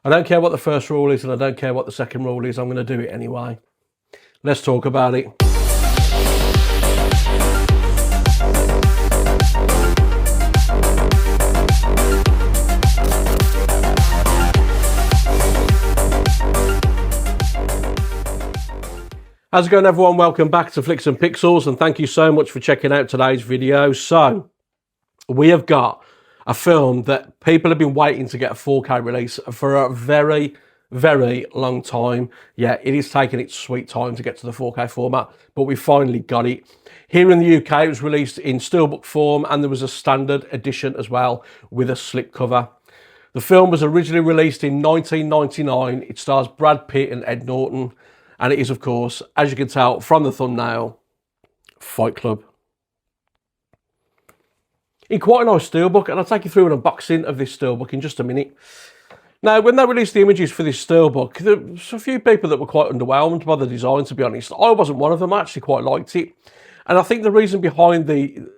I don't care what the first rule is and I don't care what the second rule is, I'm going to do it anyway. Let's talk about it. How's it going, everyone? Welcome back to Flicks and Pixels, and thank you so much for checking out today's video. So, we have got a film that people have been waiting to get a 4K release for a very, very long time. Yeah, it is taking its sweet time to get to the 4K format, but we finally got it. Here in the UK, it was released in Steelbook form, and there was a standard edition as well with a slipcover. The film was originally released in 1999. It stars Brad Pitt and Ed Norton. And it is, of course, as you can tell from the thumbnail, Fight Club. In quite a nice steelbook, and I'll take you through an unboxing of this steelbook in just a minute. Now, when they released the images for this steelbook, there was a few people that were quite underwhelmed by the design, to be honest. I wasn't one of them. I actually quite liked it. And I think the reason behind the,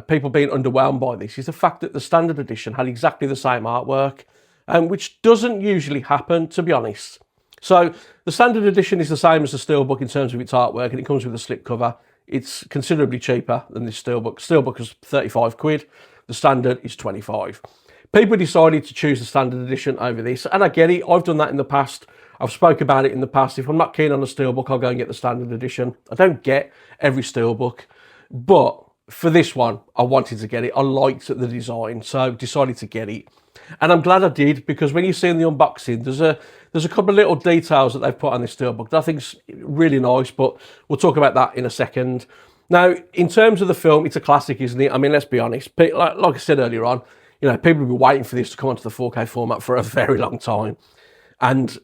people being underwhelmed by this is the fact that the standard edition had exactly the same artwork, which doesn't usually happen, to be honest. So the standard edition is the same as the steelbook in terms of its artwork, and it comes with a slipcover. It's considerably cheaper than this steelbook. Steelbook is 35 quid. The standard is 25. People decided to choose the standard edition over this, and I get it. I've done that in the past. I've spoke about it in the past. If I'm not keen on a steelbook, I'll go and get the standard edition. I don't get every steelbook, but for this one, I wanted to get it. I liked the design, so decided to get it. And I'm glad I did, because when you see in the unboxing, there's a couple of little details that they've put on this steelbook that I think's really nice, but we'll talk about that in a second. Now, in terms of the film, it's a classic, isn't it? I mean, let's be honest. Like I said earlier on, people have been waiting for this to come onto the 4K format for a very long time. And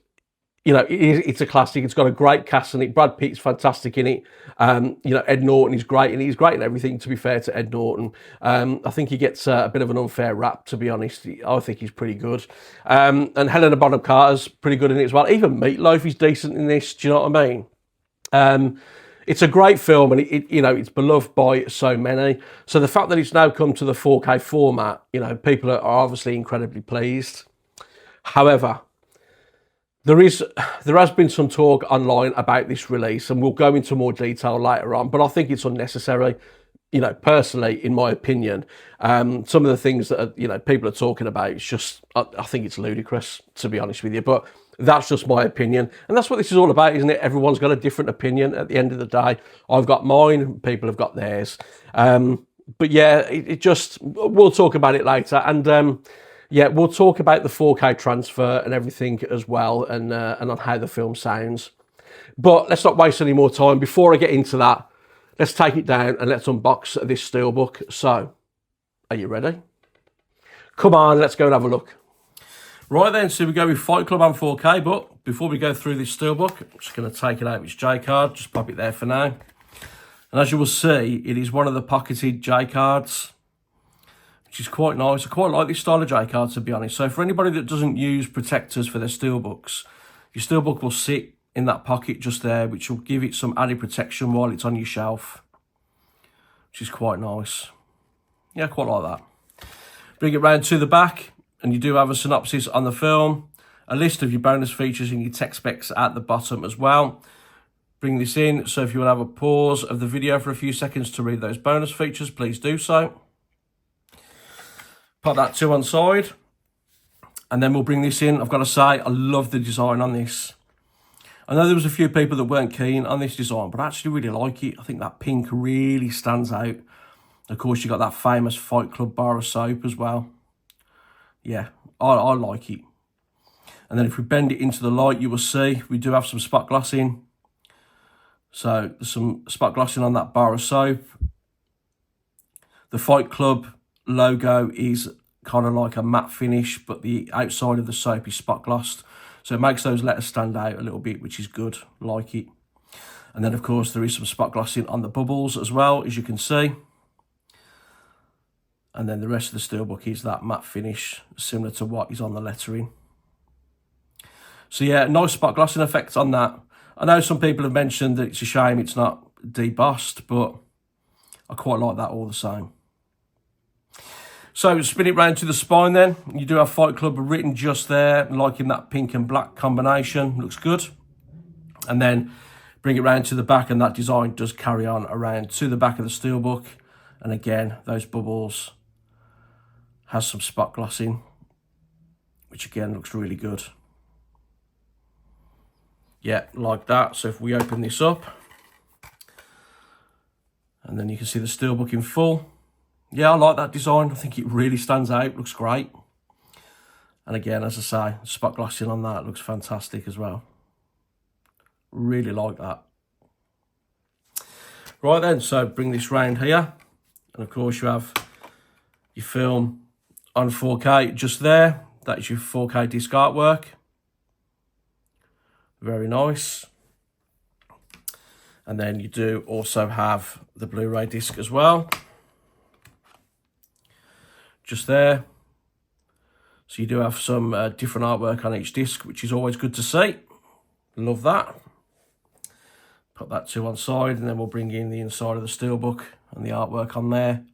it's a classic. It's got a great cast in it. Brad Pitt's fantastic in it. Ed Norton is great, and he's great in everything, to be fair to Ed Norton. I think he gets a bit of an unfair rap, to be honest. I think he's pretty good. And Helena Bonham Carter's pretty good in it as well. Even Meatloaf is decent in this, do you know what I mean? It's a great film, and it's beloved by so many. So the fact that it's now come to the 4K format, people are obviously incredibly pleased. However, there has been some talk online about this release, and we'll go into more detail later on, but I think it's unnecessary, personally, in my opinion. Some of the things that, people are talking about, it's just, I think it's ludicrous, to be honest with you, but that's just my opinion. And that's what this is all about, isn't it? Everyone's got a different opinion at the end of the day. I've got mine, people have got theirs. But yeah, we'll talk about it later. And, yeah, we'll talk about the 4K transfer and everything as well, and on how the film sounds. But let's not waste any more time. Before I get into that, let's take it down and let's unbox this steelbook. So, are you ready? Come on, let's go and have a look. Right then, so we go with Fight Club on 4K, but before we go through this steelbook, I'm just going to take it out of its J card, just pop it there for now. And as you will see, it is one of the pocketed J cards, which is quite nice. I quite like this style of J card, to be honest. So for anybody that doesn't use protectors for their steelbooks, your steelbook will sit in that pocket just there, which will give it some added protection while it's on your shelf, which is quite nice. Yeah, I quite like that. Bring it round to the back, and you do have a synopsis on the film, a list of your bonus features and your tech specs at the bottom as well. Bring this in, so if you want to have a pause of the video for a few seconds to read those bonus features, please do so. Put that to one side, and then we'll bring this in. I've got to say, I love the design on this. I know there was a few people that weren't keen on this design, but I actually really like it. I think that pink really stands out. Of course, you got that famous Fight Club bar of soap as well. Yeah, I like it. And then if we bend it into the light, you will see we do have some spot glossing. So there's some spot glossing on that bar of soap. The Fight Club logo is kind of like a matte finish, but the outside of the soap is spot glossed, so it makes those letters stand out a little bit, which is good. Like it. And then of course there is some spot glossing on the bubbles as well, as you can see. And then the rest of the steelbook is that matte finish, similar to what is on the lettering. So yeah, nice spot glossing effect on that. I know some people have mentioned that it's a shame it's not debossed, but I quite like that all the same. So spin it round to the spine then. You do have Fight Club written just there, like in that pink and black combination. Looks good. And then bring it round to the back, and that design does carry on around to the back of the Steelbook. And again, those bubbles has some spot glossing, which again looks really good. Yeah, like that. So if we open this up, and then you can see the Steelbook in full. Yeah, I like that design. I think it really stands out. Looks great. And again, as I say, spot glossing on that looks fantastic as well. Really like that. Right then, so bring this round here. And of course you have your film on 4K just there. That is your 4K disc artwork. Very nice. And then you do also have the Blu-ray disc as well. Just there. So you do have some different artwork on each disc, which is always good to see. Love that. Put that to one side, and then we'll bring in the inside of the Steelbook and the artwork on there.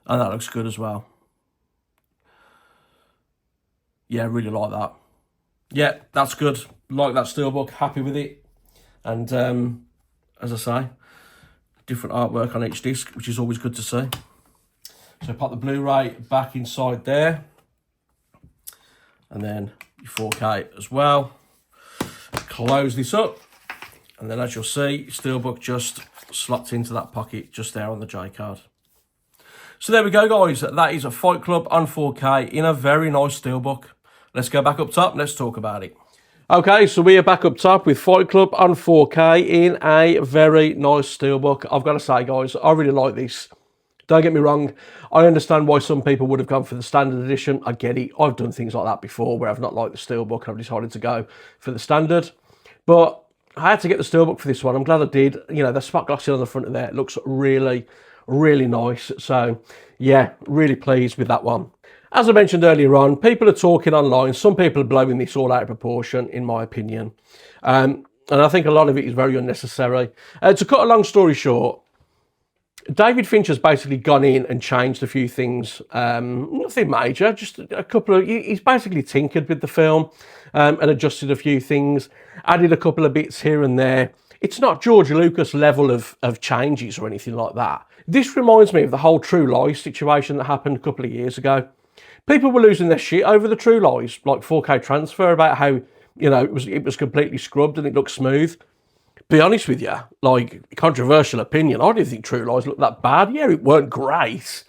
And that looks good as well. Yeah, really like that. Yeah, that's good. Like that Steelbook, happy with it. And as I say, different artwork on each disc, which is always good to see. So pop the Blu-ray back inside there. And then your 4K as well. Close this up. And then as you'll see, Steelbook just slots into that pocket just there on the J card. So there we go, guys. That is a Fight Club on 4K in a very nice Steelbook. Let's go back up top and let's talk about it. Okay, so we are back up top with Fight Club on 4K in a very nice Steelbook. I've got to say, guys, I really like this. Don't get me wrong, I understand why some people would have gone for the standard edition. I get it. I've done things like that before where I've not liked the Steelbook and I've decided to go for the standard. But I had to get the Steelbook for this one. I'm glad I did. You know, the spot glossing on the front of there looks really, really nice. So, yeah, really pleased with that one. As I mentioned earlier on, people are talking online. Some people are blowing this all out of proportion, in my opinion. And I think a lot of it is very unnecessary. To cut a long story short, David Finch has basically gone in and changed a few things. Nothing major, just a couple of... He's basically tinkered with the film and adjusted a few things, added a couple of bits here and there. It's not George Lucas level of changes or anything like that. This reminds me of the whole True Lies situation that happened a couple of years ago. People were losing their shit over the True Lies, like 4K transfer, about how, you know, it was completely scrubbed and it looked smooth. Be honest with you, like, controversial opinion, I didn't think True Lies looked that bad. Yeah, it weren't great,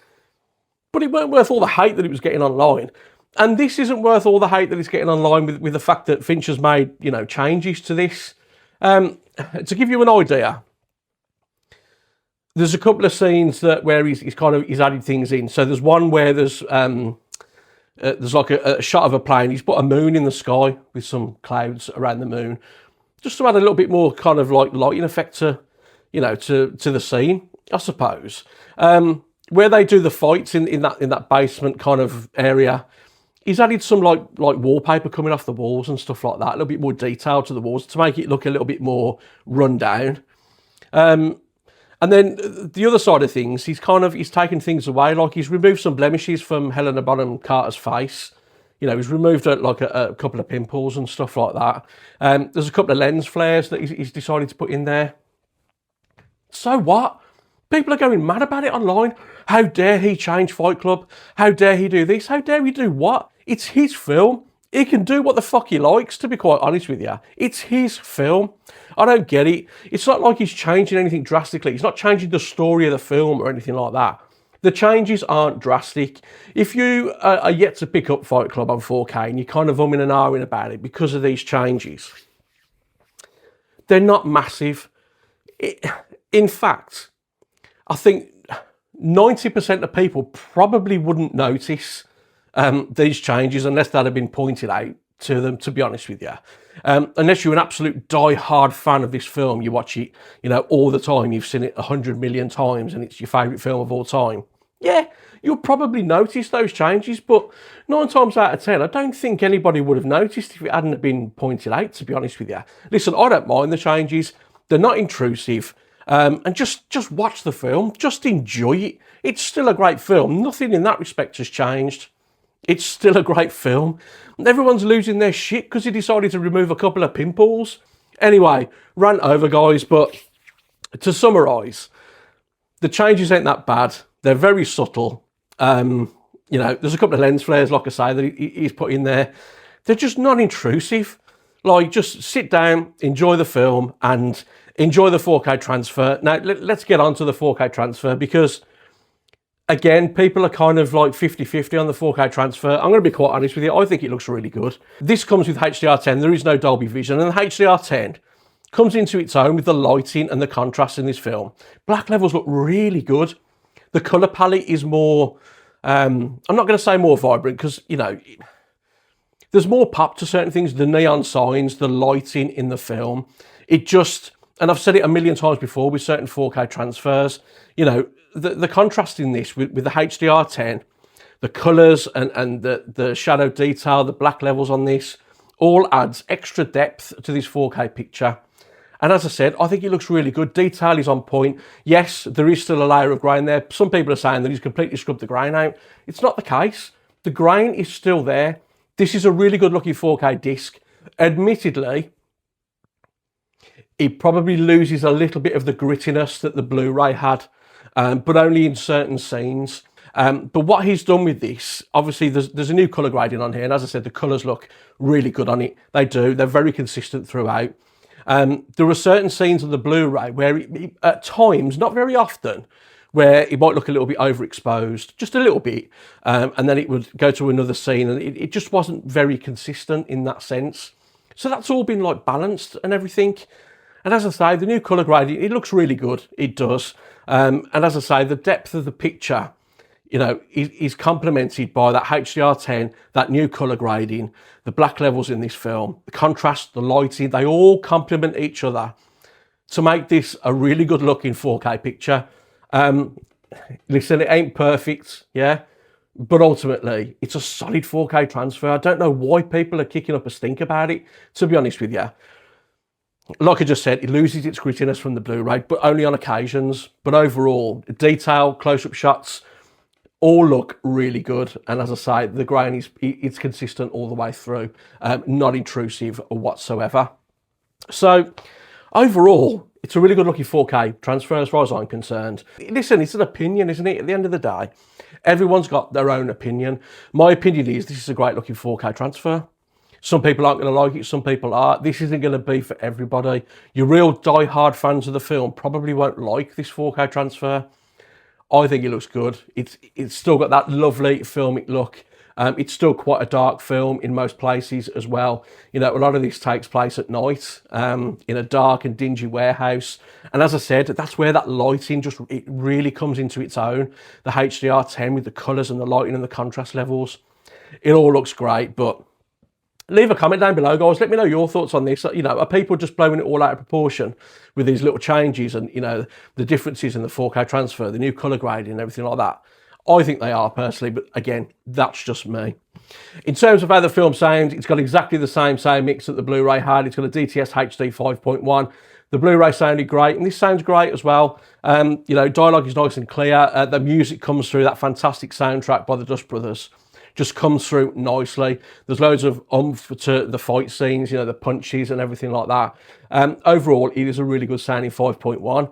but it weren't worth all the hate that it was getting online. And this isn't worth all the hate that it's getting online with the fact that Finch has made, you know, changes to this. To give you an idea, there's a couple of scenes where he's added things in. So there's one where there's like a shot of a plane. He's put a moon in the sky with some clouds around the moon, just to add a little bit more kind of like lighting effect to, you know, to the scene, I suppose. Where they do the fights in that basement kind of area, he's added some like wallpaper coming off the walls and stuff like that, a little bit more detail to the walls to make it look a little bit more run down. And then the other side of things, he's taken things away. Like, he's removed some blemishes from Helena Bonham Carter's face. You know, he's removed a couple of pimples and stuff like that. There's a couple of lens flares that he's decided to put in there. So what? People are going mad about it online. How dare he change Fight Club? How dare he do this? How dare he do what? It's his film. He can do what the fuck he likes, to be quite honest with you. It's his film. I don't get it. It's not like he's changing anything drastically. He's not changing the story of the film or anything like that. The changes aren't drastic. If you are yet to pick up Fight Club on 4K and you're kind of umming and ahhing about it because of these changes, they're not massive. In fact, I think 90% of people probably wouldn't notice these changes unless that had been pointed out to them, to be honest with you. Unless you're an absolute die-hard fan of this film, you watch it, you know, all the time, you've seen it 100 million times and it's your favourite film of all time. Yeah, you'll probably notice those changes, but 9 times out of 10, I don't think anybody would have noticed if it hadn't been pointed out, to be honest with you. Listen, I don't mind the changes. They're not intrusive. And just watch the film. Just enjoy it. it's still a great film. Nothing in that respect has changed. It's still a great film. Everyone's losing their shit because he decided to remove a couple of pimples. Anyway, rant over, guys, but to summarise, the changes ain't that bad. They're very subtle. You know, there's a couple of lens flares, like I say, that he's put in there. They're just non-intrusive. Like, just sit down, enjoy the film, and enjoy the 4K transfer. Now, let's get on to the 4K transfer, because, again, people are kind of like 50-50 on the 4K transfer. I'm going to be quite honest with you. I think it looks really good. This comes with HDR10. There is no Dolby Vision, and the HDR10 comes into its own with the lighting and the contrast in this film. Black levels look really good. The colour palette is more, I'm not going to say more vibrant, because, you know, there's more pop to certain things, the neon signs, the lighting in the film. It just, and I've said it a million times before with certain 4K transfers, you know, the contrast in this with the HDR10, the colours and the shadow detail, the black levels on this, all adds extra depth to this 4K picture. And as I said, I think it looks really good. Detail is on point. Yes, there is still a layer of grain there. Some people are saying that he's completely scrubbed the grain out. It's not the case. The grain is still there. This is a really good looking 4K disc. Admittedly, it probably loses a little bit of the grittiness that the Blu-ray had, but only in certain scenes. But what he's done with this, obviously there's a new colour grading on here, and as I said, the colours look really good on it. They do. They're very consistent throughout. There are certain scenes of the Blu-ray where it, at times, not very often, where it might look a little bit overexposed, just a little bit, and then it would go to another scene, and it just wasn't very consistent in that sense. So that's all been like balanced and everything. And as I say, the new colour grading, it looks really good. It does. And as I say, the depth of the picture, you know, is complemented by that HDR10, that new colour grading, the black levels in this film, the contrast, the lighting, they all complement each other to make this a really good looking 4K picture. Listen, it ain't perfect, yeah, but ultimately it's a solid 4K transfer. I don't know why people are kicking up a stink about it, to be honest with you. Like I just said, it loses its grittiness from the Blu-ray, but only on occasions. But overall, detail, close-up shots, all look really good. And as I say, the grain it's consistent all the way through, not intrusive whatsoever. So overall, it's a really good looking 4K transfer as far as I'm concerned. Listen, it's an opinion, isn't it? At the end of the day, everyone's got their own opinion. My opinion is this is a great looking 4K transfer. Some people aren't going to like it, some people are. This isn't going to be for everybody. Your real die-hard fans of the film probably won't like this 4K transfer. I think it looks good. It's still got that lovely filmic look. It's still quite a dark film in most places as well. You know, a lot of this takes place at night in a dark and dingy warehouse. And as I said, that's where that lighting it really comes into its own. The HDR10 with the colours and the lighting and the contrast levels. It all looks great, but leave a comment down below, guys. Let me know your thoughts on this. You know, are people just blowing it all out of proportion with these little changes and, you know, the differences in the 4K transfer, the new colour grading and everything like that? I think they are, personally, but again, that's just me. In terms of how the film sounds, it's got exactly the same mix that the Blu-ray had. It's got a DTS HD 5.1. The Blu-ray sounded great, and this sounds great as well. You know, dialogue is nice and clear. The music comes through, that fantastic soundtrack by the Dust Brothers just comes through nicely. There's loads of oomph to the fight scenes, you know, the punches and everything like that. Overall, it is a really good sounding 5.1.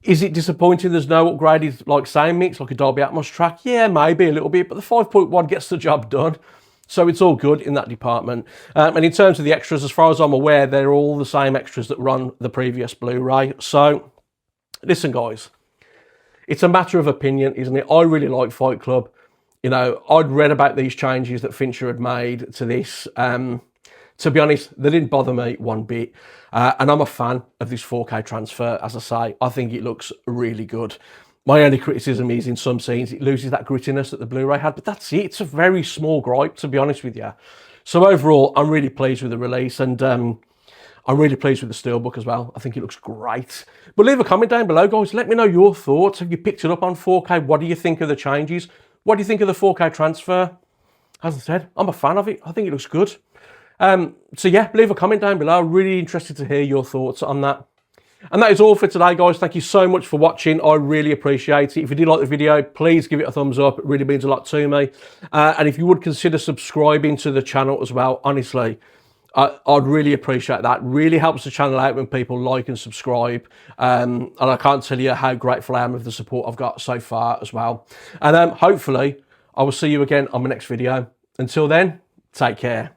Is it disappointing there's no upgraded like sound mix, like a Dolby Atmos track? Yeah, maybe a little bit, but the 5.1 gets the job done. So it's all good in that department. And in terms of the extras, as far as I'm aware, they're all the same extras that were on the previous Blu-ray. So, listen guys, it's a matter of opinion, isn't it? I really like Fight Club. You know, I'd read about these changes that Fincher had made to this. To be honest, they didn't bother me one bit. And I'm a fan of this 4K transfer. As I say, I think it looks really good. My only criticism is in some scenes, it loses that grittiness that the Blu-ray had, but that's it. It's a very small gripe, to be honest with you. So overall, I'm really pleased with the release, and I'm really pleased with the Steelbook as well. I think it looks great. But leave a comment down below, guys. Let me know your thoughts. Have you picked it up on 4K? What do you think of the changes? What do you think of the 4K transfer? As I said, I'm a fan of it. I think it looks good. So yeah, leave a comment down below. Really interested to hear your thoughts on that. And that is all for today, guys. Thank you so much for watching. I really appreciate it. If you did like the video, please give it a thumbs up. It really means a lot to me. And if you would consider subscribing to the channel as well, honestly, I'd really appreciate that. It really helps the channel out when people like and subscribe. And I can't tell you how grateful I am with the support I've got so far as well. And hopefully, I will see you again on my next video. Until then, take care.